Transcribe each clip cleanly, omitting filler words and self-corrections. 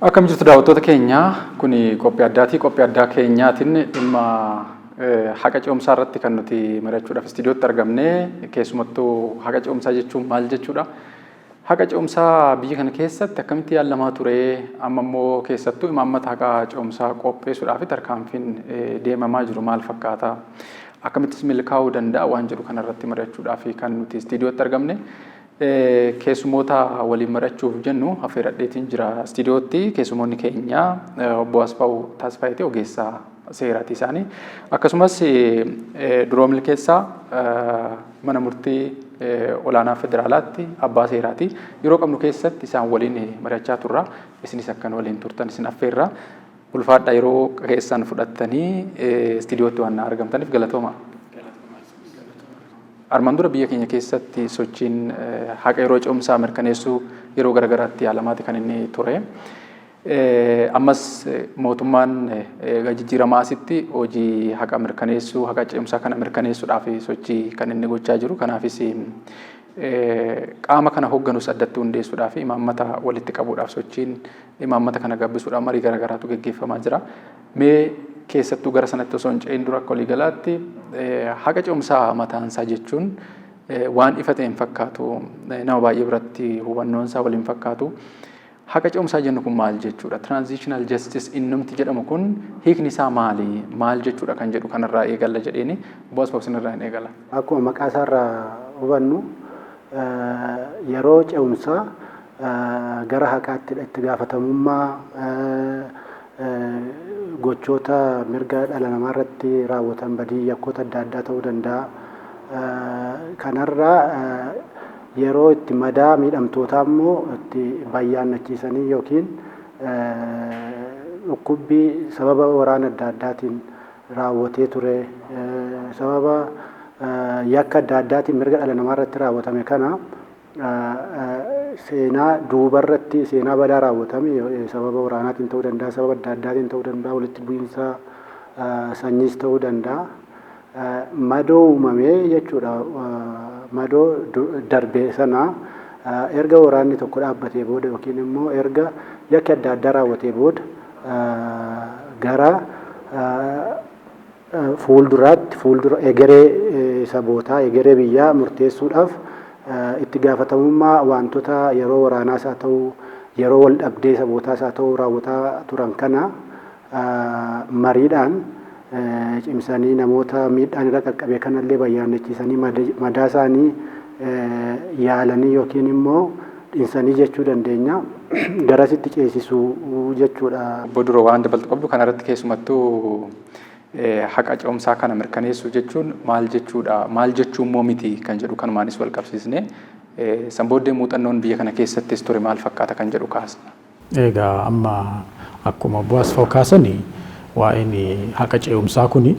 Akkam jirtu daawwattoota keenya kuni qophii addaati. Qophii addaa keenyaatiin dhimma haqa ce'umsaa irratti kan nuti mari'achuudhaaf istiidiyootti argamne. Keessumattuu haqa ce'umsaa jechuun maal jechuudha? Haqa ce'umsaa biyya kana keessatti akkamitti yaalamaa ture? Amma immoo keessattuu imaammata haqa ce'umsaa qopheessuudhaaf tarkaanfiin deemamaa jiru maal fakkaata? Akkamittis milkaa'uu danda'a waan jedhu kanarratti mari'achuudhaaf kan nuti istiidiyootti argamne. Keessumoota waliin mari'achuuf jennu affeeradheetiin jira istiidiyootti. Keessumoonni keenya obbo Asfaw Tasfaayitii ogeessaa seeraati isaanii. Akkasumas duroo milkeessaa mana murtii olaanaa federaalaatti abbaa seeraati. Yeroo qabnu keessatti isaan waliin mari'achaa turra. Isinis akkan waliin turtan isin affeerra. Ulfaadha yeroo keessan fudhattanii istiidiyootti waan argamtaniif galatooma. Armaan dura biyya keenya keessatti sochiin haqa yeroo ce'umsaa mirkaneessuu yeroo garagaraatti yaalamaati kan inni ture. Ammas mootummaan jijjiiramaa asitti hojii haqa mirkaneessuu, haqa ce'umsaa kana mirkaneessuudhaaf sochii kan inni gochaa jiru. Kanaafis qaama kana hoogganus addatti hundeessuudhaaf imaammata walitti qabuudhaaf sochiin imaammata kana gabbisuudhaaf marii garagaraatu gaggeeffamaa jira. Mee keessattuu gara sanatti osoo hin ce'in dura akka waliigalaatti haqa ce'umsaa mataansaa jechuun waan ifa ta'e hin fakkaatu. Nama baay'ee biratti hubannoon isaa waliin fakkaatu. Haqa ce'umsaa jennu kun maal jechuudha? Transitional justice innumti jedhamu kun hiikni isaa maali? Maal jechuudha kan jedhu kanarraa eegalla jedheeni obbo Asfaw irraa hin eegala. Akkuma maqaa isaarraa hubannu yeroo ce'umsaa gara haqaatti itti gaafatamummaa gochoota mirga dhala namaa irratti raawwatan badii yakkoota adda addaa ta'uu danda'a. Kanarraa yeroo itti madaa miidhamtootaa immoo itti bayyaannachiisanii yookiin dhukkubbii sababa waraana adda addaatiin raawwatee ture sababa yakka adda addaatiin mirga dhala namaa irratti raawwatame kana seenaa duubarratti seenaa badaa raawwatame sababa waraanaatiin ta'uu danda'a, sababa adda addaatiin ta'uu danda'a, walitti bu'iinsa sanyiis ta'uu danda'a. Madoo uumamee jechuudha. Madoo darbee sana erga waraanni tokko dhaabbatee booda yookiin immoo erga yakki adda addaa raawwatee booda gara fuuldura egeree sabootaa egeree biyyaa murteessuudhaaf itti gaafatamummaa wantoota yeroo waraanaas haa ta'u yeroo wal dhabdee sabootaas haa ta'u raawwataa turan kana mariidhaan cimsanii namoota miidhaan irra qaqqabe kanallee bayyaannachiisanii madaa isaanii yaalanii yookiin immoo dhinsanii jechuu dandeenya garasitti ceesisuu jechuudha. Obbo Duroo waan dabaltu qabdu kanarratti keessumattuu haqa ce'umsaa kana mirkaneessuu jechuun maal jechuudha? Maal jechuun immoo miti kan jedhu kanumaanis wal qabsiisne san booddee muuxannoon biyya kana keessattis ture maal fakkaata kan jedhu kaasna. Egaa amma akkuma obbo Asfaw kaasanii waa'een haqa ce'umsaa kuni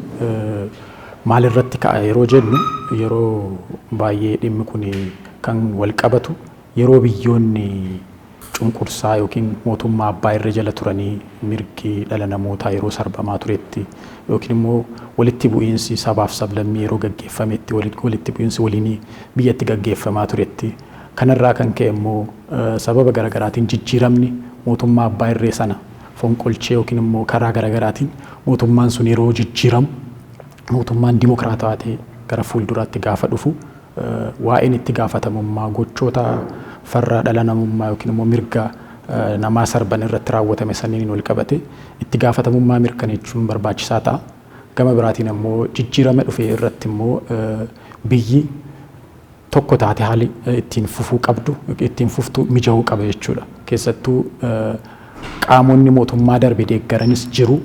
maal irratti ka'a yeroo jennu yeroo baay'ee dhimmi kun kan wal qabatu yeroo biyyoonni cunqursaa yookiin mootummaa abbaa irra jala turanii mirgi dhala namootaa yeroo sarbamaa turetti yookiin immoo walitti bu'iinsi sabaaf sablammii yeroo gaggeeffametti walitti bu'iinsi waliinii biyyatti gaggeeffamaa turetti kanarraa kan ka'e immoo sababa garagaraatiin jijjiiramni mootummaa abbaa irree sana fonqolchee yookiin immoo karaa garagaraatiin mootummaan sun yeroo jijjiiramu mootummaan dimokiraatawaa ta'e gara fuulduraatti gaafa dhufu waa'een itti gaafatamummaa gochoota farra dhala namummaa yookiin immoo mirga namaa sarban irratti raawwatame saniin wal qabate itti gaafatamummaa mirkaneessuun barbaachisaa ta'a. Gama biraatiin immoo jijjiirama dhufee irratti immoo biyyi tokko taate haalli ittiin fufuu qabdu ittiin fuftu mija'uu qaba jechuudha. Keessattuu qaamonni mootummaa darbe deeggaranis jiru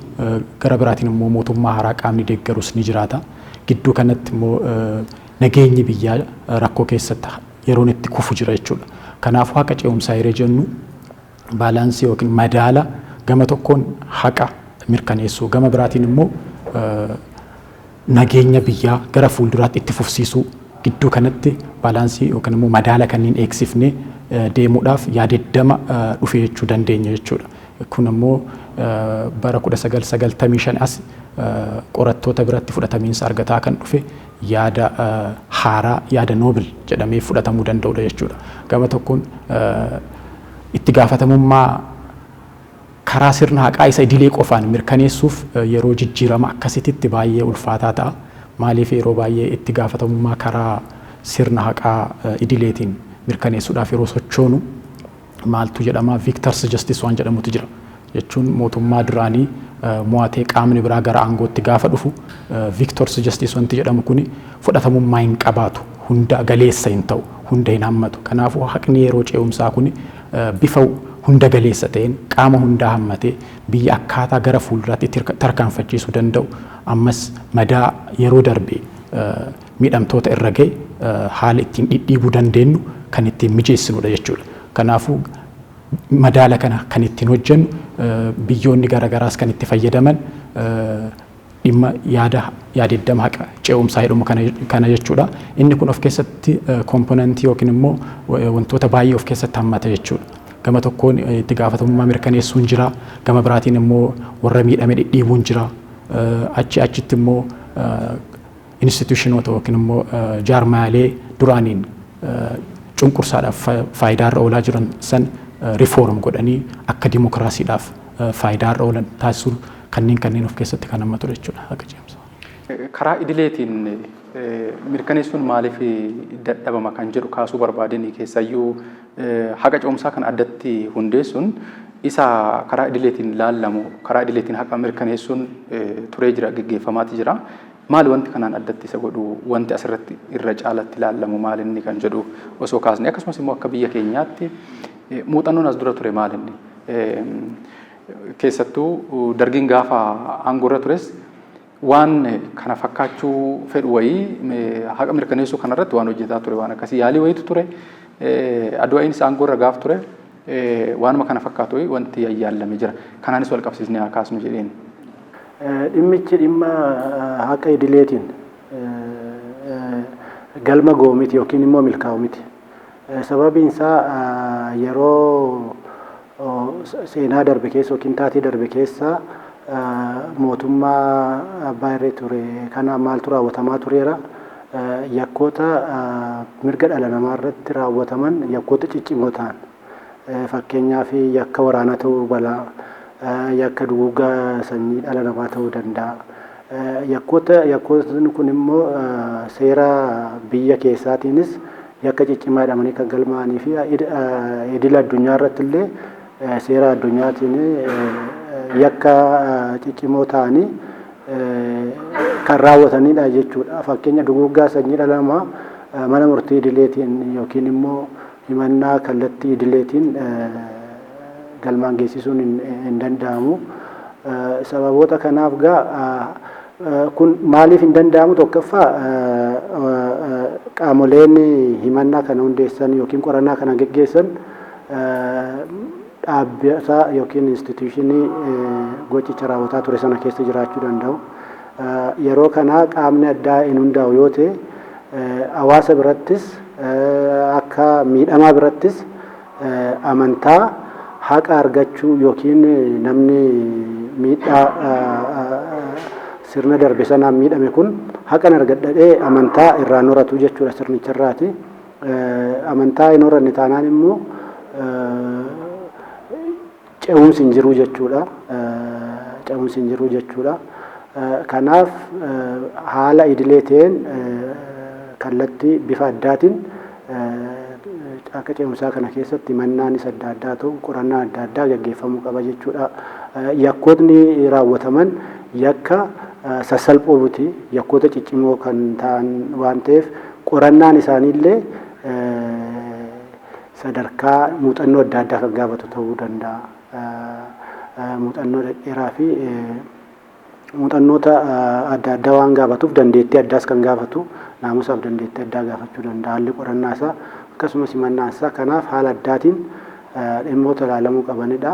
gara biraatiin immoo mootummaa haaraa qaamni deeggarus ni jiraata. Gidduu kanatti immoo nageenyi biyyaa rakkoo keessatti yeroon itti kufu jira jechuudha. Kanaafuu haqa ce'umsaa yeroo jennu baalaansii yookiin madaala gama tokkoon haqa mirkaneessuu gama biraatiin immoo nageenya biyyaa gara fuulduraatti itti fufsiisuu gidduu kanatti baalaansii yookiin immoo madaala kanneen eegsifnee deemuudhaaf yaadeddama dhufee jechuu dandeenya jechuudha. Kun immoo bara 1995 as qorattoota biratti fudhatamiinsa argataa kan dhufe yaada haaraa yaada noobil jedhamee fudhatamuu danda'udha jechuudha. Gama tokkoon itti gaafatamummaa karaa sirna haqaa isa idilee qofaan mirkaneessuuf yeroo jijjiirama akkasitti baay'ee ulfaataa ta'a. Maaliif yeroo baay'ee itti gaafatamummaa karaa sirna haqaa idileetiin mirkaneessuudhaaf yeroo sochoonu maaltu jedhama Victor's Justice waan jedhamutu jira. Jechuun mootummaa duraanii mo'atee qaamni biraa gara aangootti gaafa dhufu Victor's Justice wanti jedhamu kuni fudhatamummaa hin qabaatu, hunda galeessa hin ta'u, hunda hin hammatu. Kanaafuu haqni yeroo ce'umsaa kuni bifa hunda galeessa ta'een qaama hundaa hammatee biyya akkaataa gara fuulduraatti tarkaanfachiisuu danda'u ammas madaa yeroo darbe miidhamtoota irra ga'e haala ittiin dhidhiibuu dandeenyu kan ittiin mijeessinudha jechuudha. Kanaafuu madaala kana kan ittiin hojjennu biyyoonni garagaraas kan itti fayyadaman dhimma yaadeddama haqa ce'umsaa jedhamu kana jechuudha. Inni kun of keessatti komponentii yookiin immoo wantoota baay'ee of keessatti hammata jechuudha. Gama tokkoon itti gaafatamummaa mirkaneessuun jira, gama biraatiin immoo warra miidhame dhidhiibuun jira. Achitti immoo instituushinoota yookiin immoo jaarmaalee duraaniin cunqursaadhaaf faayidaarra oolaa jiran san rifoorm godhanii akka dimokiraasiidhaaf faayidaarra oolan taasisuun kanneen of keessatti kan hammatu jechuudha haqa ce'umsaa. Karaa idileetiin mirkaneessuun maaliif dadhabama kan jedhu kaasuu barbaadanii keessayyuu haqa ce'umsaa kan addatti hundeessuun isa karaa idileetiin laallamu karaa idileetiin haqa mirkaneessuun turee jira gaggeeffamaati jira. Maali wanti kanaan addatti isa godhu wanti asirratti irra caalatti laallamu maalinni kan jedhu osoo kaasne akkasumas immoo akka biyya keenyaatti muuxannoon as dura ture maalinni keessattuu dargiin gaafa aangoorra tures waan kana fakkaachuu fedhu wayii haqa mirkaneessuu kanarratti waan hojjetaa ture waan akkasii yaalii wayiitu ture Adwaa'iinis aangoorra gaaf ture waanuma kana fakkaatu wayii wanti yaalamee jira kanaanis wal qabsiisnee haa kaasnu jedheen. Dhimmichi dhimma haqa idileetiin galma ga'u miti yookiin immoo milkaa'u miti. Sababiin isaa yeroo seenaa darbe keessa yookiin taatee darbe keessa mootummaa abbaa irree ture kana maaltu raawwatamaa tureera. Yakkoota mirga dhala namaa irratti raawwataman yakkoota ciccimoo ta'an fakkeenyaaf yakka waraanaa ta'uu balaa yakka duguuggaa sanyii dhala namaa ta'uu danda'a. Yakkootni kun immoo seera biyya keessaatiinis yakka ciccimaa jedhamanii kan galmaa'anii fi idil addunyaa irratti illee seera addunyaatiin yakka ciccimoo ta'anii kan raawwatanidha jechuudha. Fakkeenya duguuggaa sanyii dhala namaa mana murtii idileetiin yookiin immoo himannaa kallattii idileetiin galmaan geessisuun hin danda'amu. Sababoota kanaaf kun maaliif hin danda'amu? Tokkoffaa qaamoleen himannaa kana hundeessan yookiin qorannaa kana geggeessan dhaabbata yookiin instituushinii gochicha raawwataa ture sana keessa jiraachuu danda'u. Yeroo kana qaamni addaa hin hundaa'u yoo ta'e hawaasa birattis akka miidhamaa birattis amantaa haqa argachuu yookiin namni miidhaa sirna darbe sanaan miidhame kun haqan argadhadhee amantaa irraan horatu jechuudha sirnicharraati. Amantaa hin horanne taanaan immoo ce'umsi hin jiru jechuudha. Ce'umsi hin jiru jechuudha. Kanaaf haala idilee ta'een kallattii bifa addaatiin akka ce'umsaa kana keessatti himannaanis adda addaa ta'u qorannaa adda addaa gaggeeffamuu qaba jechuudha. Yakkootni raawwataman yakka sassalphoo miti yakkoota ciccimoo kan ta'an waan ta'eef qorannaan isaaniillee sadarkaa muuxannoo adda addaa kan gaafatu ta'uu danda'a. Muuxannoo dheeraa fi muuxannoota adda addaa waan gaafatuuf dandeettii addaas kan gaafatu naamusaaf dandeettii addaa gaafachuu danda'a. Haalli qorannaa isaa akkasumas himannaan isaa kanaaf haala addaatiin dhimmoota ilaalamuu qabanidha.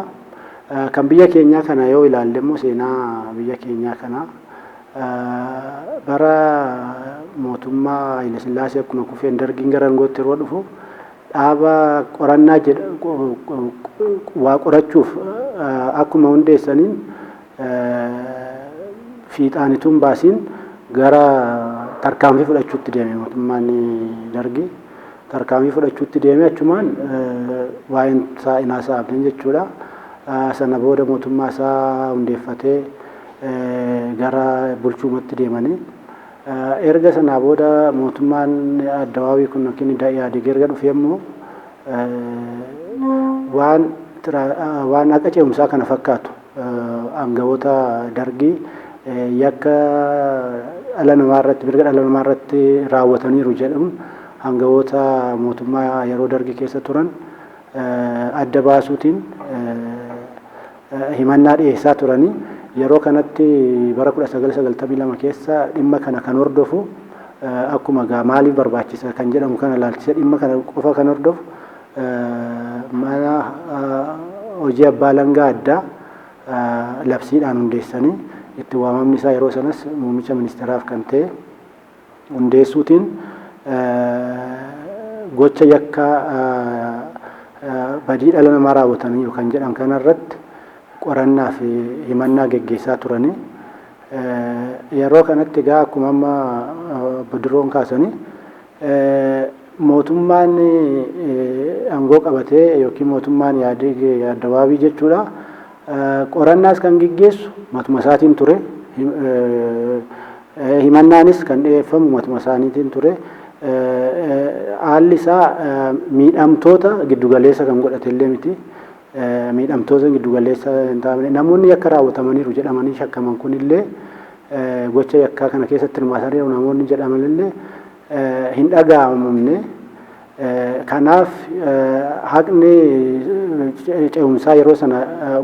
Kan biyya keenyaa kana yoo ilaalle immoo seenaa biyya keenyaa kana bara mootummaa Haile Sillaasee akkuma kufeen dargiin gara aangootti yeroo dhufu dhaaba qorannaa waa qorachuuf akkuma hundeessaniin fiixaanituun baasiin gara tarkaanfii fudhachuutti deeme mootummaan dargii. Tarkaanfii fudhachuutti deeme achumaan waa'een isaa inaasaa abdan jechuudha. sana booda mootummaa isaa hundeeffatee gara bulchuumatti deemanii erga sanaa booda mootummaan Addawaawii kun yookiin Ihaadig erga dhufee immoo waan akka ce'umsaa kana fakkaatu aangawoota Dargii yakka dhala namaa irratti mirga dhala namaa irratti raawwataniiru jedhamu aangawoota mootummaa yeroo Dargii keessa turan adda baasuutiin himannaa dhiyeessaa turanii yeroo kanatti bara 1992 keessa dhimma kana kan hordofu akkuma gaa maaliif barbaachisa kan jedhamu kana ilaalchisee dhimma kana qofa kan hordofu mana hojii abbaa langaa addaa labsiidhaan hundeessanii itti waamamni isaa yeroo sanas muummicha ministeeraaf kan ta'e hundeessuutiin gocha yakka badii dhala namaa raawwatanii kan jedhan kanarratti qorannaa fi himannaa geggeessaa turanii yeroo kanatti gaa akkuma amma Bodiroon kaasanii mootummaan aangoo qabatee yookiin mootummaan Ihaadig Addawaawii jechuudha qorannaas kan geggeessu matuma isaatiin ture himannaanis kan dhiyeeffamu matuma isaaniitiin ture haalli isaa miidhamtoota giddugaleessa kan godhate illee miti miidhamtoota giddugaleessa hin taane namoonni yakka raawwatamaniiru jedhamanii shakkaman kunillee gocha yakkaa kana keessatti hirmaataniiru namoonni jedhaman illee hin dhaga'amne kanaaf haqni ce'umsaa yeroo sana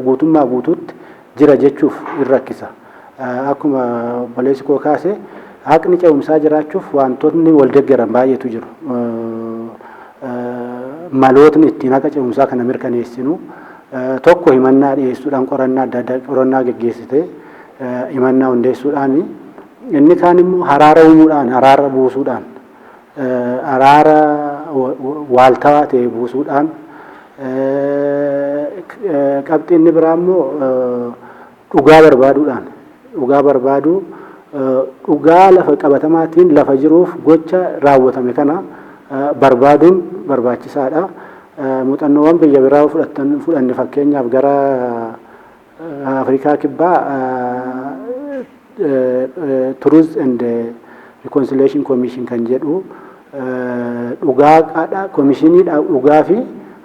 guutummaa guutuutti jira jechuuf hin rakkisa akkuma obboleessi koo kaase haqni ce'umsaa jiraachuuf wantoonni wal deeggaran baay'eetu jiru malootni ittiin haqa ce'umsaa kana mirkaneessinu tokko himannaa dhiyeessuudhaan qorannaa adda addaa qorannaa geggeessite himannaa hundeessuudhaan inni kaan immoo haraara uumuudhaan haraara buusuudhaan haraara waaltawaa ta'e buusuudhaan qabxii inni biraa immoo dhugaa barbaaduudhaan dhugaa barbaaduu dhugaa lafa qabatamaatiin lafa jiruuf gocha raawwatame kana barbaaduun barbaachisaadha. Muuxannoowwan biyya biraa fudhanne fakkeenyaaf gara Afrikaa kibbaa Truth and Reconciliation Commission kan jedhu dhugaa komishinii dhugaa fi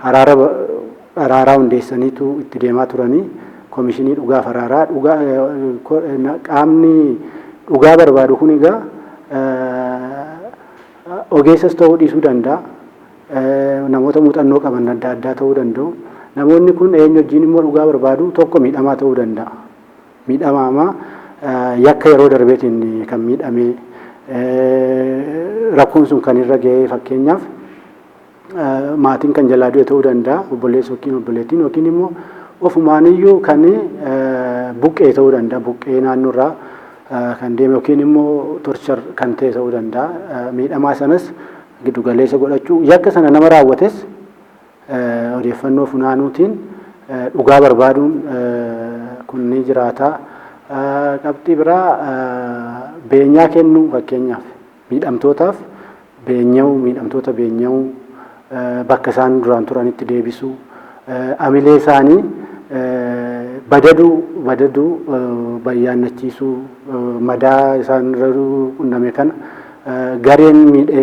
araaraa hundeessaniitu itti deemaa turanii komishinii dhugaa fi araaraa qaamni dhugaa barbaadu kun egaa ogeessas ta'uu dhiisuu danda'a namoota muuxannoo qaban adda addaa ta'uu danda'u namoonni kun eenyu wajjin immoo dhugaa barbaadu tokko miidhamaa ta'uu danda'a miidhamaa yakka yeroo darbeetiin kan miidhame rakkoon sun kan irra ga'ee fakkeenyaaf maatiin kan jalaa du'e ta'uu danda'a obboleessa yookiin obboleettiin yookiin immoo ofumaaniyyuu kan buqqee ta'uu danda'a buqqee naannoorraa kan deeme yookiin immoo torchar kan ta'e ta'uu danda'a miidhamaa sanas giddugaleessa godhachuu yakka sana nama raawwates odeeffannoo funaanuutiin dhugaa barbaaduun kun ni jiraata qabxii biraa beenyaa kennuu fakkeenyaaf miidhamtootaaf miidhamtoota beenya'uu bakka isaan duraan turanitti deebisuu amilee isaanii badaduu bayyaannachiisuu madaa isaan irra qunname kana gareen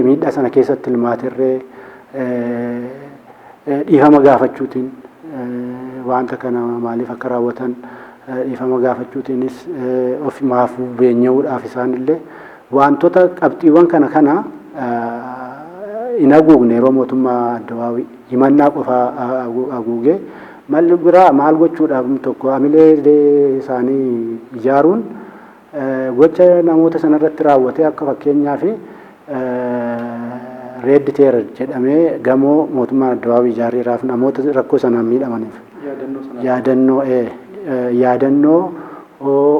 miidhaa sana keessatti hirmaaterree dhiifama gaafachuutiin wanta kana maaliif akka raawwatan dhiifama gaafachuutiinis ofimaaf beenya'uudhaaf isaanillee wantoota qabxiiwwan kana hin haguugne yeroo mootummaa Addawaawii himannaa qofa haguugee malli biraa maal gochuudhaaf tokko amilee isaanii ijaaruun gocha namoota sanarratti raawwatee akka fakkeenyaaf Red Terror jedhamee gamoo mootummaa Addawaawii ijaareeraaf namoota rakkoo sanaan miidhamaniif yaadannoo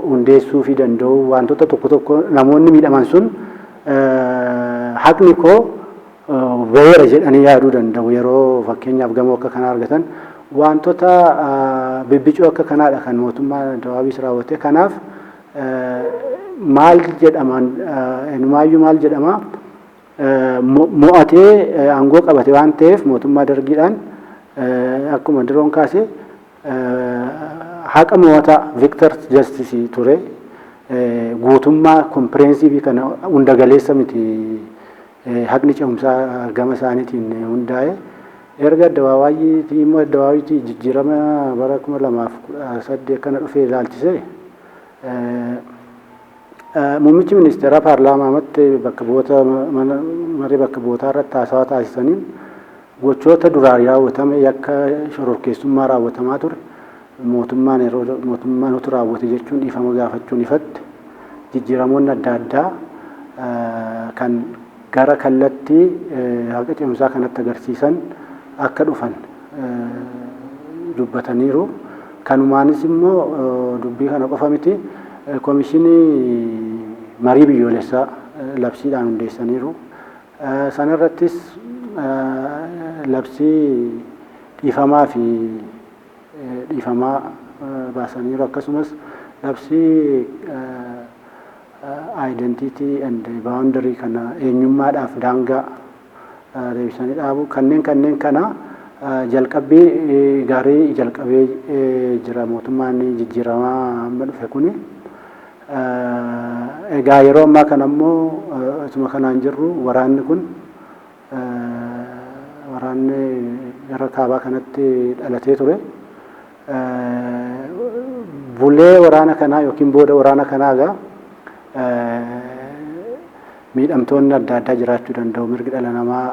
hundeessuu fi danda'u wantoota tokko namoonni miidhaman sun haqni koo beera jedhanii yaaduu danda'u yeroo fakkeenyaaf gamoo akka kanaa argatan wantoota bibbicoo akka kanaadha kan mootummaa Addawaawii raawwate kanaaf maal jedhaman enumaayyuu maal jedhama mo'atee aangoo qabate waan ta'eef mootummaa Dargiidhaan akkuma Diroon kaase haqa moota Victor Justice ture guutummaa kompireensivii kana hunda galeessa miti haqni ce'umsaa gama isaaniitiin hundaa'e erga Addabaabaayyiitii immoo Addabaabaayyiitii jijjiirama bara 2018 kana dhufee ilaalchise muummichi ministeera paarlaamaatti bakka bu'oota marii bakka bu'ootaa irratti haasawaa taasisaniin gochoota duraan raawwatame yakka shororkeessummaa raawwatamaa ture mootummaan utuu raawwate jechuun dhiifama gaafachuun ifatti jijjiiramoonni adda addaa kan gara kallattii haqa ce'umsaa kanatti agarsiisan akka dhufan dubbataniiru. Kanumaanis immoo dubbii kana qofa miti komishinii marii biyyoolessaa labsiidhaan hundeessaniiru. Sanarrattis labsii dhiifamaa fi dhiifamaa baasaniiru akkasumas labsii identity and boundary kana eenyummaadhaaf daangaa deebisanii dhaabu kanneen kana jalqabbii gaarii jalqabee jira mootummaan jijjiiramaa amma dhufe kuni egaa yeroo ammaa kana immoo isuma kanaan jirru waraanni kun waraanni gara kaabaa kanatti dhalatee ture bulee waraana kanaa yookiin booda waraana kanaa egaa miidhamtoonni adda addaa jiraachuu danda'u mirgi dhala namaa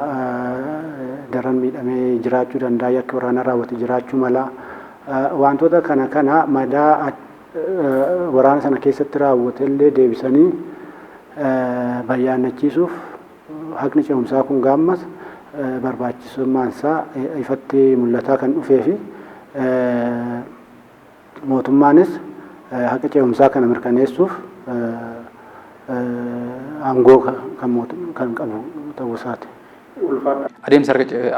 daran miidhamee jiraachuu danda'a yakki waraana raawwate jiraachuu mala wantoota kana madaa waraana sana keessatti raawwate illee deebisanii bayyaannachiisuuf haqni ce'umsaa kun gaammas barbaachisummaan isaa ifatti mul'ataa kan dhufee fi mootummaanis haqa ce'umsaa kana mirkaneessuuf aangoo kan qabu ta'uu isaati. Adeemsa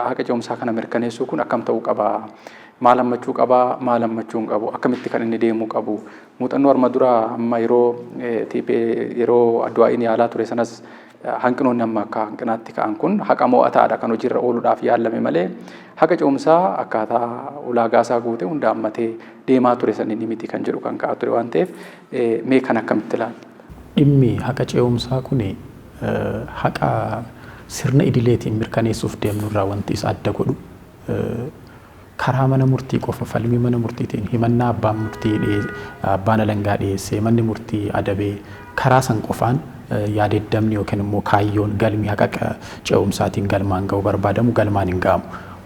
haqa ce'umsaa kana mirkaneessuu kun akkam ta'uu qaba? Maal hammachuu qaba? Maal hammachuu hin qabu? Akkamitti kan inni deemuu qabu? Muuxannoo arma dura amma yeroo Adduwaa'iin yaalaa ture sanas hanqinoonni amma akka hanqinaatti ka'an kun haqa mo'ataadha kan hojiirra ooluudhaaf yaalame malee haqa ce'umsaa akkaataa ulaagaa isaa guutee hunda hammatee deemaa ture sanni miti kan jedhu kan ka'aa ture waan ta'eef mee kan akkamitti ilaala? Dhimmi haqa ce'umsaa kun haqa sirna idileetiin mirkaneessuuf deemnu irraa wanti isa adda godhu karaa mana murtii qofa falmii mana murtiitiin himannaa abbaan alangaa dhiyeessee manni murtii adabee karaa san qofaan yaadeddamni yookiin immoo kaayyoon galmi haqa ce'umsaatiin galmaan ga'u barbaadamu galmaan hin ga'amu.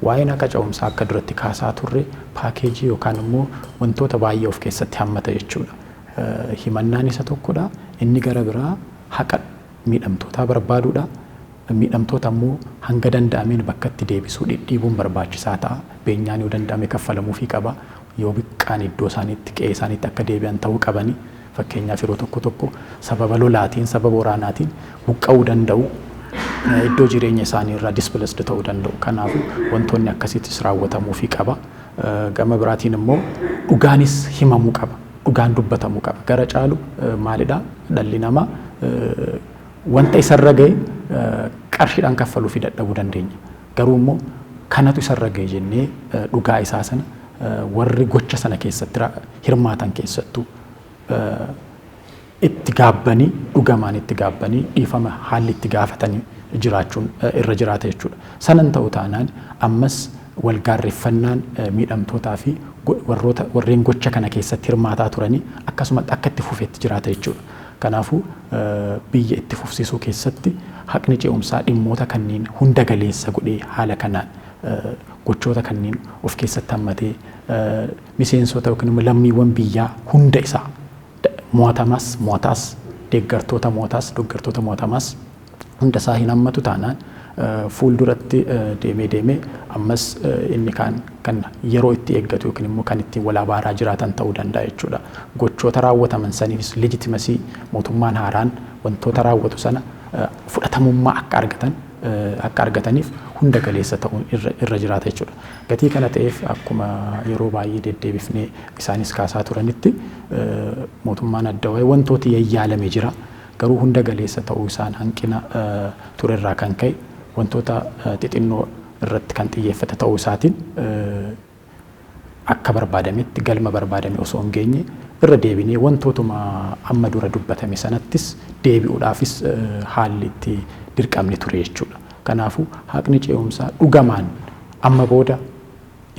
Waa'een haqa ce'umsaa akka duratti kaasaa turre paakeejii yookaan immoo wantoota baay'ee of keessatti hammata jechuudha. Himannaan isa tokkodha. Inni gara biraa haqa miidhamtootaa barbaaduudha. Miidhamtoota immoo hanga danda'ameen bakka itti deebisuu dhidhiibuun barbaachisaa ta'a. Beenyaan yoo danda'ame kaffalamuufii qaba. Yoo biqqaan iddoo isaaniitti qe'ee isaaniitti akka deebi'an ta'uu qabani. Fakkeenyaaf yeroo tokko sababa lolaatiin sababa waraanaatiin buqqa'uu danda'u. Iddoo jireenya isaanii irraa displaced ta'uu danda'u. Kanaafuu wantoonni akkasiittis raawwatamuufii qaba. Gama biraatiin immoo dhugaanis himamuu qaba. Dhugaan dubbatamuu qaba. Gara caalu maalidhaa dhalli namaa wanta isarra ga'e qarshiidhaan kaffaluu fi dadhabuu dandeenya. Garuu immoo kanatu isarra ga'e jennee dhugaa isaa sana warri gocha sana keessatti hirmaatan keessattuu itti gaabbanii dhugamaan itti gaabbanii dhiifama haalli itti gaafatanii jiraachuun irra jiraata jechuudha. Sanan ta'uu taanaan ammas walgaarreeffannaan miidhamtootaa fi warreen gocha kana keessatti hirmaataa turanii akkasumatti akka itti fufeetti jiraata jechuudha. Kanaafuu biyya itti fufsiisuu keessatti haqni ce'umsaa dhimmoota kanneen hunda galeessa godhee haala kanaan gochoota kanneen of keessatti hammatee miseensota yookiin immoo lammiiwwan biyyaa hunda isaa mo'ataas deeggartoota mo'atamaas hunda isaa hin hammatu taanaan fuulduratti deemee ammas inni kan yeroo itti eeggatu yookiin immoo kan ittiin walaabaaraa jiraatan ta'uu danda'a jechuudha. Gochoota raawwataman saniifis legitimacy mootummaan haaraan wantoota raawwatu sana fudhatamummaa akka argataniif hunda galeessa ta'uun irra jiraata jechuudha. Gatii kana ta'eef akkuma yeroo baay'ee deddeebifnee isaanis kaasaa turanitti mootummaan Addawaayii wantooti yayyaalame jira. Garuu hunda galeessa ta'uu isaan hanqina turerraa kan ka'e wantoota xixinnoo irratti kan xiyyeeffate ta'uu isaatiin akka barbaadametti galma barbaadame osoo hin geenye irra deebinee wantootuma amma dura dubbatame sanattis deebi'uudhaafis haalli itti dirqamni ture jechuudha. Kanaafuu haqni ce'umsaa dhugamaan amma booda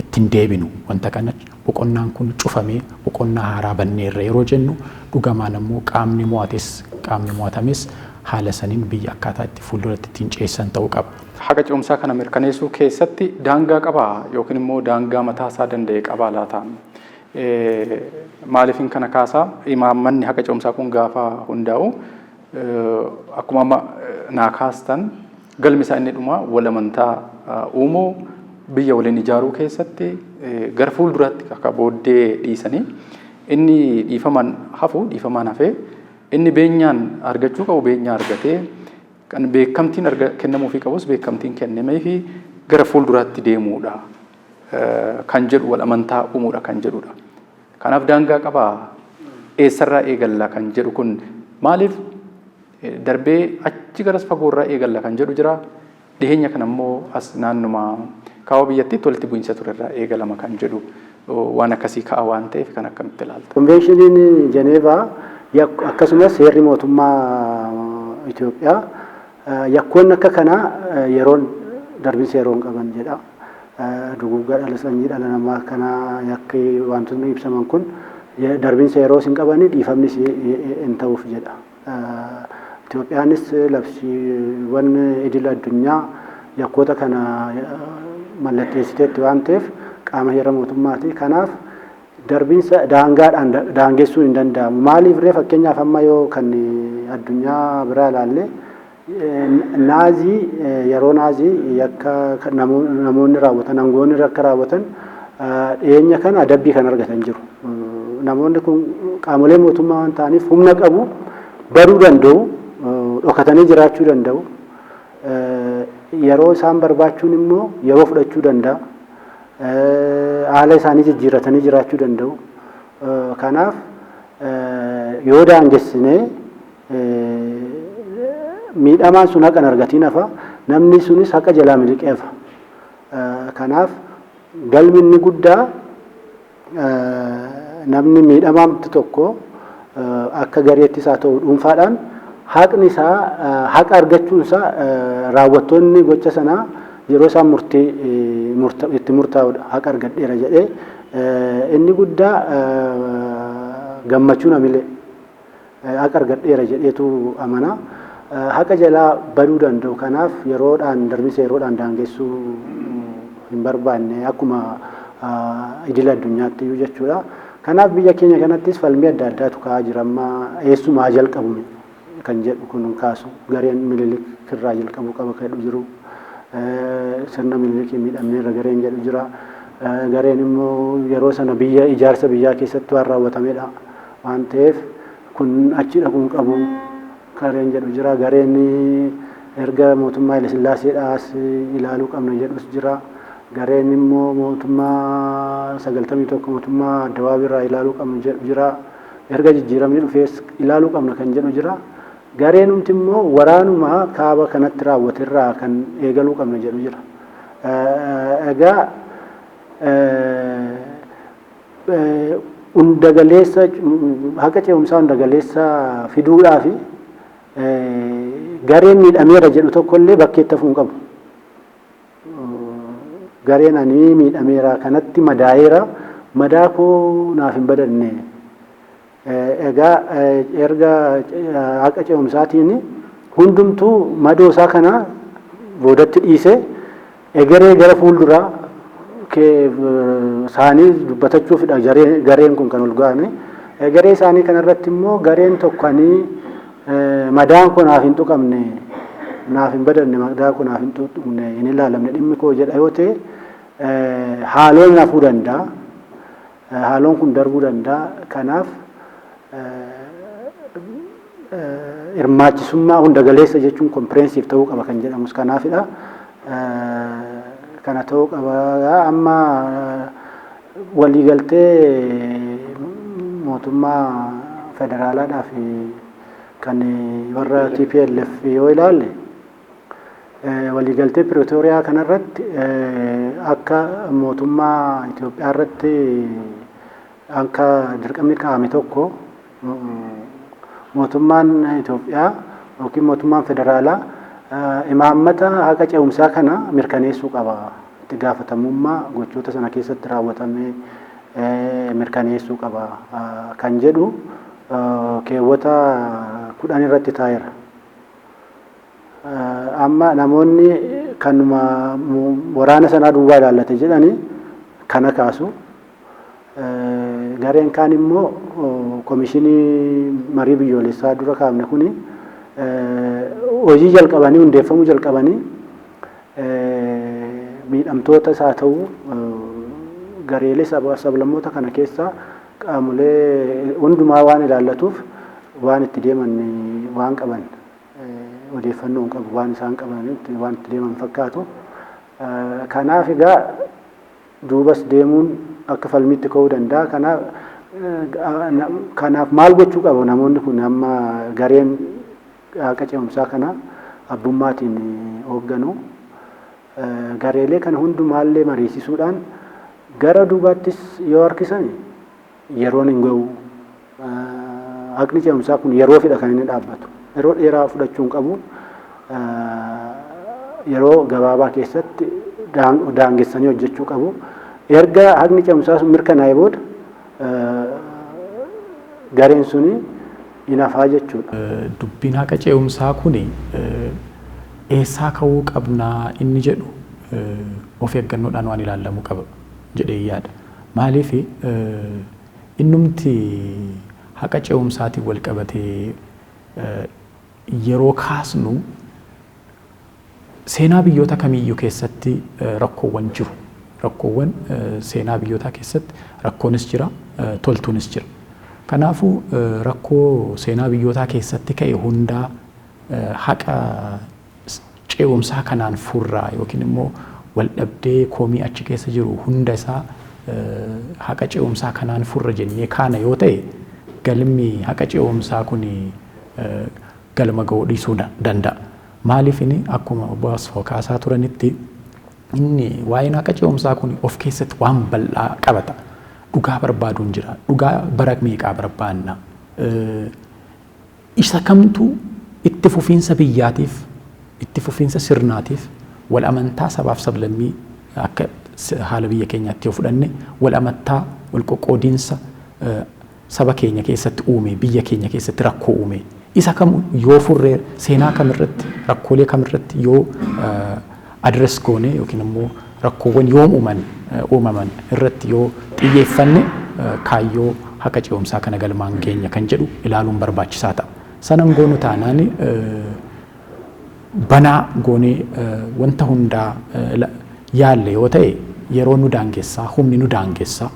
ittiin deebinu wanta kana boqonnaan kun cufamee boqonnaa haaraa banneerra yeroo jennu dhugamaan ammoo qaamni mo'atames haala saniin biyya akkaataa itti fuulduratti ittiin ceessan ta'uu qaba. Haqa ce'umsaa kana mirkaneessuu keessatti daangaa qabaa yookiin immoo daangaa mataa isaa danda'e qabaa laata? Maaliifin kana kaasaa imaammanni haqa ce'umsaa kun gaafa hundaa'u akkuma amma naa kaastan galmi isaa inni dhuma wal amantaa uumuu biyya waliin ijaaruu keessatti gara fuulduraatti akka booddee dhiisanii inni dhiifamaan hafee inni beenyaan argachuu qabu beenyaa argatee kan beekamtiin kennamuufii qabus beekamtiin kennamee fi gara fuulduraatti deemuudha kan jedhu wal amantaa uumuudha kan jedhudha. Kanaaf daangaa qabaa eessarraa eegalla kan jedhu kun maaliif darbee achi garas fagoorraa eegalla kan jedhu jira. Dhiheenya kana immoo as naannuma kaawwa biyyattiitti walitti bu'iinsa turerraa eegalama kan jedhu waan akkasii ka'a waan ta'eef kan akkamitti ilaalta? Konveeshiniin Jeneevaa akkasumas seerri mootummaa Itoophiyaa yakkoonni akka kanaa yeroon darbinsa yeroon qaban jedha. Duguuggaa dhala sanyii dhala namaa kanaa yakki wantoonni ibsaman kun darbinsa yeroo hin qabanii dhiifamnis hin ta'uuf jedha. Itoophiyaanis labsiiwwan idil addunyaa yakkoota kana mallatteessiteetti waan ta'eef qaama heera mootummaati. Kanaaf darbinsa daangaadhaan daangessuu hin danda'amu. Maaliif ree fakkeenyaaf amma yoo kan addunyaa biraa ilaalle naazii yeroo naazii yakka namoonni raawwatan aangoonni akka raawwatan dhiyeenya kana adabbii kan argatan jiru. Namoonni kun qaamolee mootummaa waan ta'aniif humna qabu baruu danda'u dhokatanii jiraachuu danda'u. Yeroo isaan barbaachuun immoo yeroo fudhachuu danda'a. Haala isaanii jijjiirratanii jiraachuu danda'u. Kanaaf yoo daangessinee miidhamaan sun haqa argatiin hafa namni sunis haqa jalaa miliqeefa. Kanaaf galmi inni guddaa namni miidhamaan tokko akka gareettis haa ta'u dhuunfaadhaan haqni isaa haqa argachuun isaa raawwattoonni gocha sanaa yeroo isaan itti murtaa'udha haqa argadheera jedhee inni guddaa gammachuu namilee haqa argadheera jedheetu amana haqa jalaa baduu danda'u. Kanaaf yeroodhaan darbinsa yeroodhaan daangessuu hin barbaanne akkuma idil addunyaatti iyyuu jechuudha. Kanaaf biyya keenya kanattis falmii adda addaatu ka'aa jira. Amma eessumaa jalqabu kan jedhu kun kaasu gareen Minilik irraa jalqabu qaba kan jiru. Sirna Minilik miidhamneerra gareen jedhu jira. Gareen immoo yeroo sana biyya ijaarsa biyyaa keessatti waan raawwatamedha waan ta'eef kun achi dhaquun qabu gareen jedhu jira. Gareen erga mootummaa Haile Sillaaseedhaas ilaaluu qabna jedhus jira. Gareen immoo mootummaa 91 mootummaa Addawaawii irraa ilaaluu qabna jedhu jira. Erga jijjiiramni dhufees ilaaluu qabna kan jedhu jira. Gareen humti immoo waraanuma kaaba kanatti raawwate irraa kan eegaluu qabna jedhu jira. Egaa hundagaleessa haqa ce'umsaa hundagaleessa fiduudhaaf gareen miidhameera jedhu tokkollee bakkeetti hafuu hin qabu. Gareen ani miidhameera kanatti madaa'eera madaa koo naaf hin badanne. Egaa erga haqa ce'umsaatiin hundumtuu madoo isaa kana boodatti dhiise egeree gara fuulduraa isaanii dubbatachuufidha gareen kun kan ol ga'ame. Egeree isaanii kanarratti immoo gareen tokkanii madaan koo naaf hin tuqamne naaf hin badanne madaa koo naaf hin tuqamne hin ilaalamne dhimmi koo jedha yoo ta'e haaloon hafuu danda'a. Haaloon kun darbuu danda'a. Kanaaf hirmaachisummaa hundagaleessa jechuun kompireensif ta'uu qaba kan jedhamus kanaafidha. Kana ta'uu qaba. Amma waliigaltee mootummaa federaalaadhaa fi kan warra TPLF yoo ilaalle waliigaltee Pirootooriyaa kanarratti akka mootummaa Itoophiyaa irratti akka dirqamni kaa'ame tokko mootummaan Itoophiyaa yookiin mootummaan federaalaa imaammata haqa ce'umsaa kana mirkaneessuu qaba. Itti gaafatamummaa gochoota sana keessatti raawwatamee mirkaneessuu qaba kan jedhu keewwata 10 irratti taa'eera. Amma namoonni kanuma waraana sanaa duwwaa ilaallate jedhanii kana kaasu. Gareen kaan immoo komishinii marii biyyoolessaa dura kaa'amne kuni hojii jalqabanii hundeeffamuu jalqabanii miidhamtoota isaa ta'uu gareelee sablammoota kana keessaa qaamolee hundumaa waan ilaallatuuf waan itti deeman waan qaban odeeffannoo hin qabu waan isaan qaban waan itti deeman fakkaatu. Kanaaf egaa duubas deemuun akka falmitti ka'uu danda'a. Kanaaf maal gochuu qabu namoonni kun amma gareen haqa ce'umsaa kana abbummaatiin hoogganu gareelee kana hundumaallee mariisisuudhaan gara duubaattis yoo harkisan yeroon hin ga'u. Haqni ce'umsaa kun yeroo fida kan inni dhaabbatu. Yeroo dheeraa fudhachuu hin qabu. Yeroo gabaabaa keessatti daangessanii hojjechuu qabu. Erga haqni ce'umsaa sun mirkanaa'ee booda gareen suni hinafaa jechuudha. Dubbiin haqa ce'umsaa kuni eessaa ka'uu qabnaa inni jedhu of eeggannoodhaan waan ilaalamuu qaba jedhee yaada. Maaliif innumti haqa ce'umsaatiin wal qabatee yeroo kaasnu seenaa biyyoota kamiyyuu keessatti rakkoowwan jiru. Rakkoowwan seenaa biyyootaa keessatti rakkoonis jira, toltuunis jira. Kanaafuu rakkoo seenaa biyyootaa keessatti ka'e hundaa haqa ce'umsaa kanaan furraa yookiin immoo wal dhabdee koomii achi keessa jiru hunda isaa haqa ce'umsaa kanaan furra jennee kaana yoo ta'e galmi haqa ce'umsaa kun galma ga'uu dhiisuu danda'a. Maaliif inni akkuma obbo Asfoo kaasaa turanitti inni waa'een haqa ce'umsaa kun of keessatti waan bal'aa qabata. Dhugaa barbaaduun jira. Dhugaa bara meeqaa barbaanna. Isa kamtu itti fufiinsa biyyaatiif, itti fufiinsa sirnaatiif, wal amantaa sabaaf sablammii akka haala biyya keenyaatti yoo fudhanne wal amantaa, wal qoqqoodiinsa saba keenya keessatti uume, biyya keenya keessatti rakkoo uume. Isa kam yoo furree seenaa kamirratti, rakkoolee kamirratti yoo adres goone yookiin immoo rakkoowwan yoo uumaman irratti yoo xiyyeeffanne kaayyoo haqa ce'umsaa kana galmaan keenya kan jedhu ilaaluun barbaachisaa ta'a. Sanan goonu taanaan banaa goonee wanta hundaa yaalle yoo ta'e yeroo nu daangessaa, humni nu daangessaa,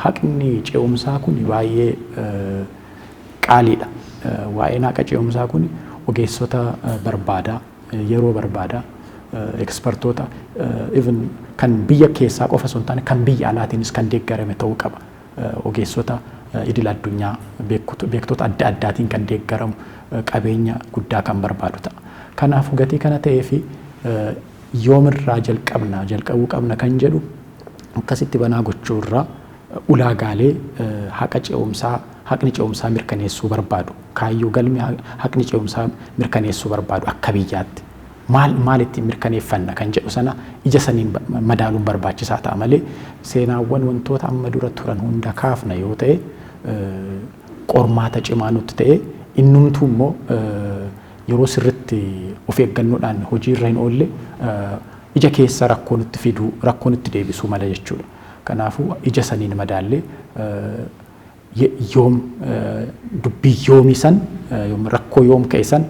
haqni ce'umsaa kun baay'ee qaaliidha. Waa'een haqa ce'umsaa kun ogeessota barbaada, yeroo barbaada. Ekspertoota even kan biyya keessaa qofa osoo hin taane kan biyya alaatiinis kan deeggarame ta'uu qaba. Ogeessota idil addunyaa beektota adda addaatiin kan deeggaramu qabeenya guddaa kan barbaadu ta'a. Kanaafuu gatii kana ta'ee fi yoomirraa jalqabuu qabna kan jedhu akkasitti banaa gochuurraa ulaagaalee haqni ce'umsaa mirkaneessuu barbaadu. Kaayyoo galmi haqni ce'umsaa mirkaneessuu barbaadu akka biyyaatti. Maal ittiin mirkaneeffanna kan jedhu sana ija saniin madaaluun barbaachisaa ta'a malee seenaawwan wantoota amma dura turan hunda kaafna yoo ta'e qormaata cimaa nutti ta'e innumtuu immoo yeroo sirritti of eeggannoodhaan hojiirra hin oolle ija keessa rakkoo nutti fiduu, rakkoo nutti deebisuu mala jechuudha. Kanaafuu ija saniin madaallee yoom dubbii yoomii san rakkoo yoom ka'e san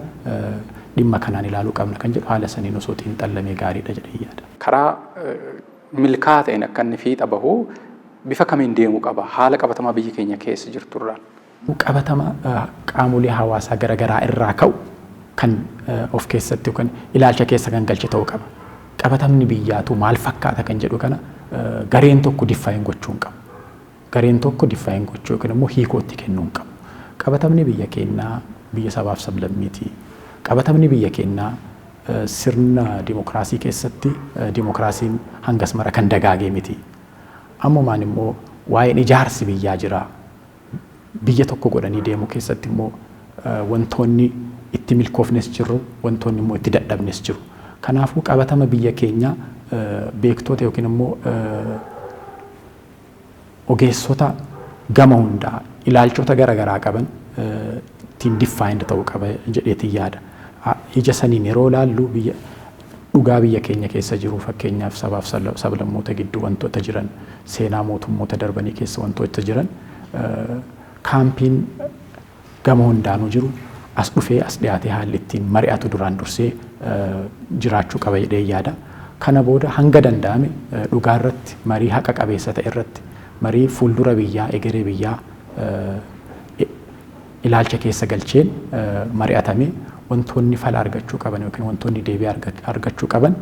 dhimma kanaan ilaaluu qabna kan jedhu haala saniin osoo xiinxallamee gaariidha jedhee yaada. Karaa milkaa'aa ta'een akka inni fiixa bahu bifa kamiin deemuu qaba haala qabatamaa biyya keenya keessa jirturraan. Qabatama qaamolee hawaasaa garaagaraa irraa ka'u kan of keessatti yookaan ilaalcha keessa kan galche ta'uu qaba. Qabatamni biyyaatu maal fakkaata kan jedhu kana gareen tokko diffaayin gochuu hin qabu. Gareen tokko diffaayin gochuu yookaan immoo hiikootti kennuu hin qabu. Qabatamni biyya keenyaa biyya sabaaf sablammiiti. Qabatamni biyya keenyaa sirna dimokiraasii keessatti dimokiraasiin hangas mara kan dagaagee miti. Ammumaan immoo waa'een ijaarsi biyyaa jira. Biyya tokko godhanii deemuu keessatti immoo wantoonni itti milkoofnes jiru, wantoonni immoo itti dadhabnes jiru. Kanaafuu qabatama biyya keenya beektoota yookiin immoo ogeessota gama hundaa ilaalchota garaagaraa qaban ittiin defined ta'uu qaba jedheetiin yaada. Ija saniin yeroo ilaallu dhugaa biyya keenya keessa jiru fakkeenyaaf sabaaf sablammoota gidduu wantoota jiran seenaa mootummoota darbanii keessa wantoota jiran kaampiin gama hundaanuu jiru as dhufee as dhiyaatee haalli ittiin mari'atu duraan dursee jiraachuu qaba jedhee yaada. Kana booda hanga danda'ame dhugaa irratti marii haqa qabeessa ta'e irratti marii fuuldura biyyaa egeree biyyaa ilaalcha keessa galcheen mari'atamee wantoonni fala argachuu qaban yookiin wantoonni deebii argachuu qaban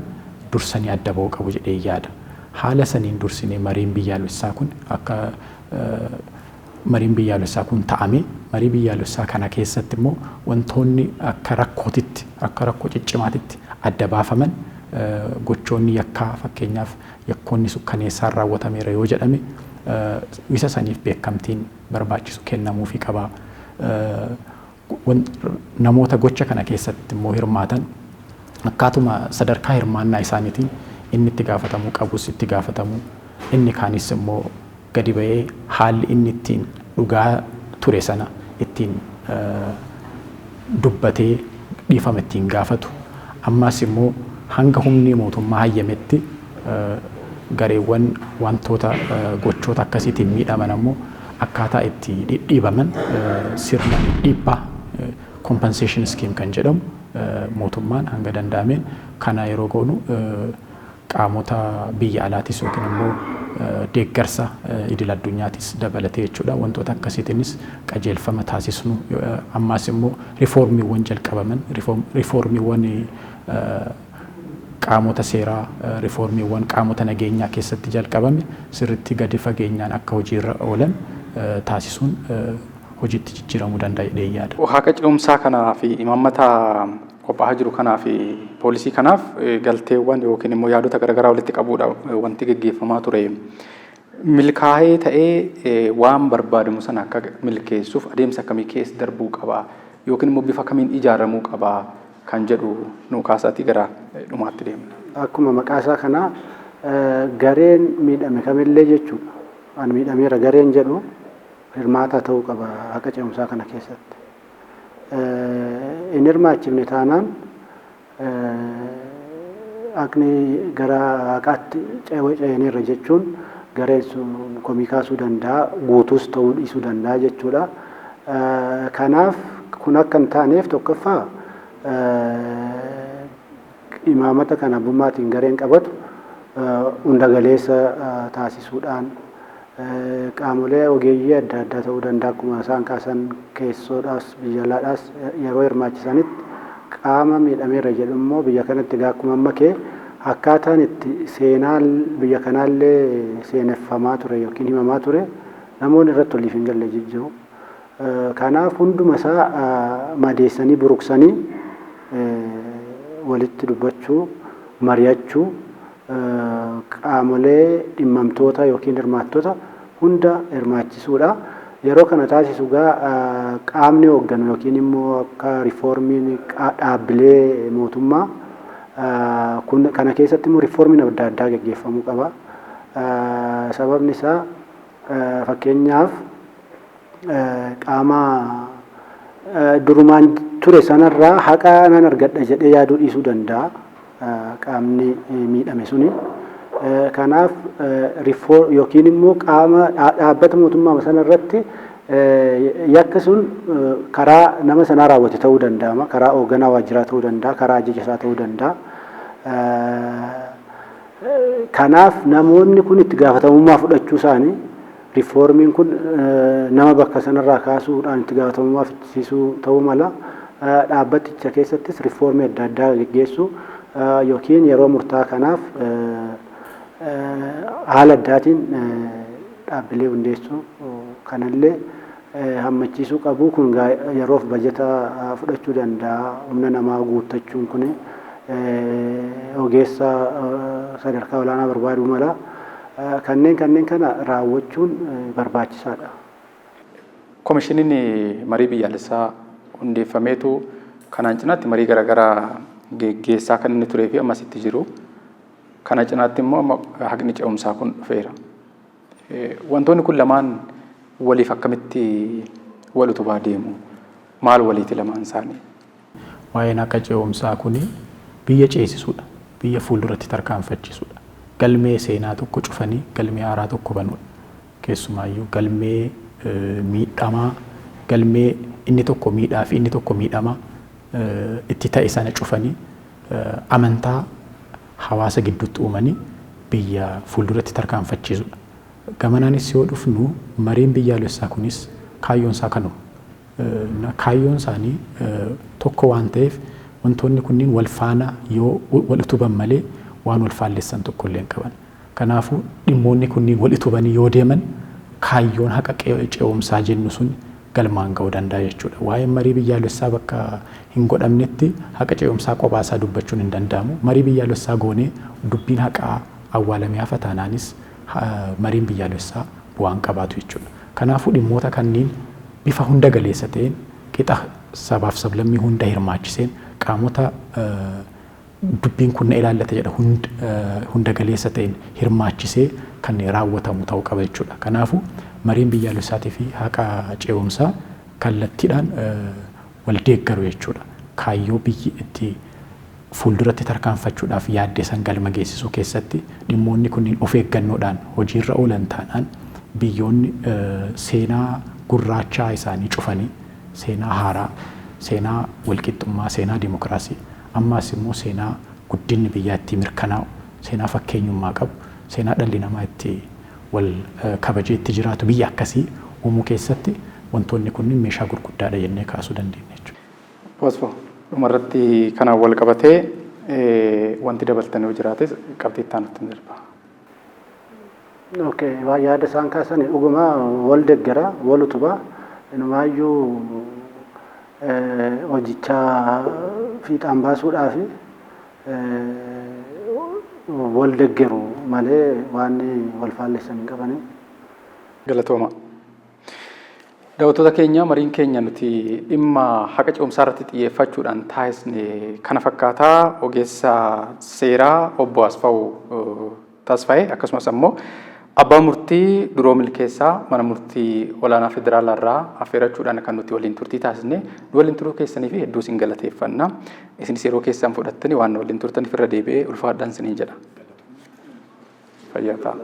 dursanii adda ba'uu qabu jedhee yaada. Haala saniin dursinee mariin biyyaalessaa kun akka mariin biyyaalessaa kun ta'ame marii biyyaalessaa kana keessatti immoo wantoonni akka rakkootitti akka rakkoo ciccimaatitti adda baafaman gochoonni yakkaa fakkeenyaaf yakkoonni sukkaneessaan raawwatameera yoo jedhame isa saniif beekamtiin barbaachisu kennamuufii qaba. Namoota gocha kana keessatti immoo hirmaatan akkaatuma sadarkaa hirmaannaa isaaniitiin inni itti gaafatamuu qabus itti gaafatamuu inni kaanis immoo gadi ba'ee haalli inni ittiin dhugaa ture sana ittiin dubbatee dhiifama ittiin gaafatu ammas immoo hanga humni mootummaa hayyametti gareewwan wantoota gochoota akkasiitiin miidhaman ammoo akkaataa itti dhidhiibaman sirna dhidhiibbaa compensation scheme kan jedhamu mootummaan hanga danda'ameen kana yeroo goonu qaamota biyya alaatis yookiin immoo deeggarsa idil addunyaatis dabalatee jechuudha. Wantoota akkasiitiinis qajeelfama taasisnu ammas immoo riifoormiiwwan jalqabaman riifoormiiwwan qaamota seeraa riifoormiiwwan qaamota nageenyaa keessatti jalqabame sirriitti gadi fageenyaan akka hojiirra oolan taasisuun hojiitti jijjiiramuu danda'a jedhee yaada. Haqa ce'umsaa kanaa fi imaammata qophaa'aa jiru kanaa fi poolisii kanaaf galteewwan yookiin immoo yaadota garaagaraa walitti qabuudha wanti gaggeeffamaa ture. Milkaa'ee ta'ee waan barbaadamu sana akka milkeessuuf adeemsa akkamii keessa darbuu qaba yookiin immoo bifa kamiin ijaaramuu qaba kan jedhu nu kaasaatii gara dhumaatti deemna. Akkuma maqaasaa kanaa gareen miidhame kamillee jechuudha. Waan miidhameera gareen jedhu hirmaataa ta'uu qaba haqa ce'umsaa kana keessatti. Inni hirmaachifne taanaan haqni gara haqaatti ce'eerra jechuun gareen sun komii kaasuu danda'a guutuus ta'uu dhiisuu danda'a jechuudha. Kanaaf kun akka hin taaneef tokkoffaa imaamata kana abbummaatiin gareen qabatu hunda galeessa taasisuudhaan qaamolee ogeeyyii adda addaa ta'uu danda'a akkuma isaan kaasan keessoodhaas biyya alaadhaas yeroo hirmaachisanitti qaama miidhameerra jedhu immoo biyya kanatti akkuma amma kee akkaataan itti seenaan biyya kanaallee seeneffamaa ture yookiin himamaa ture namoonni irratti waliif hin galle jijjiiru. Kanaaf hunduma isaa madeessanii buruqsanii walitti dubbachuu mari'achuu qaamolee dhimmamtoota yookiin hirmaattota hunda hirmaachisuudha. Yeroo kana taasisu qaamni hoogganu yookiin immoo akka riifoormiin dhaabbilee mootummaa kana keessatti immoo riifoormiin adda addaa gaggeeffamuu qaba. Sababni isaa fakkeenyaaf qaama durumaan ture sanarraa haqa nan argadha jedhee yaaduu dhiisuu danda'a qaamni miidhame suni. Kanaaf yookiin immoo qaama dhaabbata mootummaa sanarratti yakka sun karaa nama sanaa raawwate ta'uu danda'a, karaa hoogganaa waajjiraa ta'uu danda'a, karaa ajaja isaa ta'uu danda'a. Kanaaf namoonni kun itti gaafatamummaa fudhachuu isaanii riifoormiin kun nama bakka sanarraa kaasuudhaan itti gaafatamummaa fudhisiisuu ta'uu mala. Dhaabbaticha keessattis riifoormii adda addaa gaggeessu yookiin yeroo murtaa kanaaf haala addaatiin dhaabbilee hundeessuu kanallee hammachiisuu qabu. Kun yeroof bajeta fudhachuu danda'a. Humna namaa guuttachuun kun ogeessa sadarkaa olaanaa barbaaduu mala kanneen kana raawwachuun barbaachisaadha. Komishiniin marii biyyaalessaa hundeeffameetu kanaan cinaatti marii garaagaraa geggeessaa kan inni turee fi ammas itti jiru. Kana cinaatti immoo haqni ce'umsaa kun dhufeera. Wantoonni kun lamaan waliif akkamitti wal utubaa deemu? Maal waliiti lamaan isaanii? Waa'een haqa ce'umsaa kun biyya ceesisuudha. Biyya fuulduratti tarkaanfachiisuudha. Galmee seenaa tokko cufanii galmee haaraa tokko banuudha. Keessumaayyuu galmee miidhamaa, galmee inni tokko miidhaa fi inni tokko miidhamaa itti ta'e sana cufanii amantaa hawaasa gidduutti uumanii biyya fuulduratti tarkaanfachiisuudha. Gamanaanis yoo dhufnu mariin biyyaalessaa kunis kaayyoon isaa kanuma. Kaayyoon isaanii tokko waan ta'eef wantoonni kunniin wal faana yoo wal utuban malee waan wal faalleessan tokko illee hin qaban. Kanaafuu dhimmoonni kunniin wal utubanii yoo deeman kaayyoon haqa ce'umsaa jennu sun galmaan ga'uu danda'a jechuudha. Waa'een marii biyyaalessaa bakka hin godhamnetti haqa ce'umsaa qophaa dubbachuun hin danda'amu. Marii biyyaalessaa goonee dubbiin haqaa awwaalamee hafa taanaanis mariin biyyaalessaa bu'aan qabaatu jechuudha. Kanaafuu dhimmoota kanneen bifa hunda galeessa ta'een qixa sabaaf sablammii hunda hirmaachiseen qaamota dubbiin kun na ilaallata jedha hunda galeessa ta'een hirmaachisee kan raawwatamu ta'uu qaba jechuudha. Kanaafuu mariin biyyaalessaatii fi haqa ce'umsaa kallattiidhaan wal deeggaru jechuudha. Kaayyoo biyyi itti fuulduratti tarkaanfachuudhaaf yaaddeessan galma geessisuu keessatti dhimmoonni kunniin of eeggannoodhaan hojiirra oolan taanaan biyyoonni seenaa gurraachaa isaanii cufanii seenaa haaraa, seenaa walqixxummaa, seenaa dimokiraasii ammaas immoo seenaa guddinni biyyaa itti mirkanaa'u, seenaa fakkeenyummaa qabu, seenaa dhalli namaa itti wal kabajee itti jiraatu biyya akkasii uumuu keessatti wantoonni kunniin meeshaa gurguddaadha jennee kaasuu dandeenya jechuudha. Wasfoo dhumarratti kanaan wal qabatee wanti dabaltanii jiraates qabxii itti aanutti hin darba. Okay, yaada isaan kaasan dhuguma wal deeggara, wal utubaa, inumaayyuu hojichaa fiixaan baasuudhaaf wal deeggaru malee waan wal faalleessan hin qabani. Galatooma. Daawwattoota keenya mariin keenya nuti dhimma haqa ce'umsaa irratti xiyyeeffachuudhaan taasisne kana fakkaataa ogeessa seeraa obbo Asfaw Tasfaayee akkasumas immoo abbaa murtii duroo milkeessaa mana murtii olaanaa federaalaa irraa affeerachuudhaan kan nuti waliin turtii taasisne waliin turuu keessanii fi hedduu isin galateeffanna. Isinis yeroo keessan fudhattanii waan waliin turtaniif irra deebi'ee ulfaadhaan isiniin jedha. Fayyaa ta'a.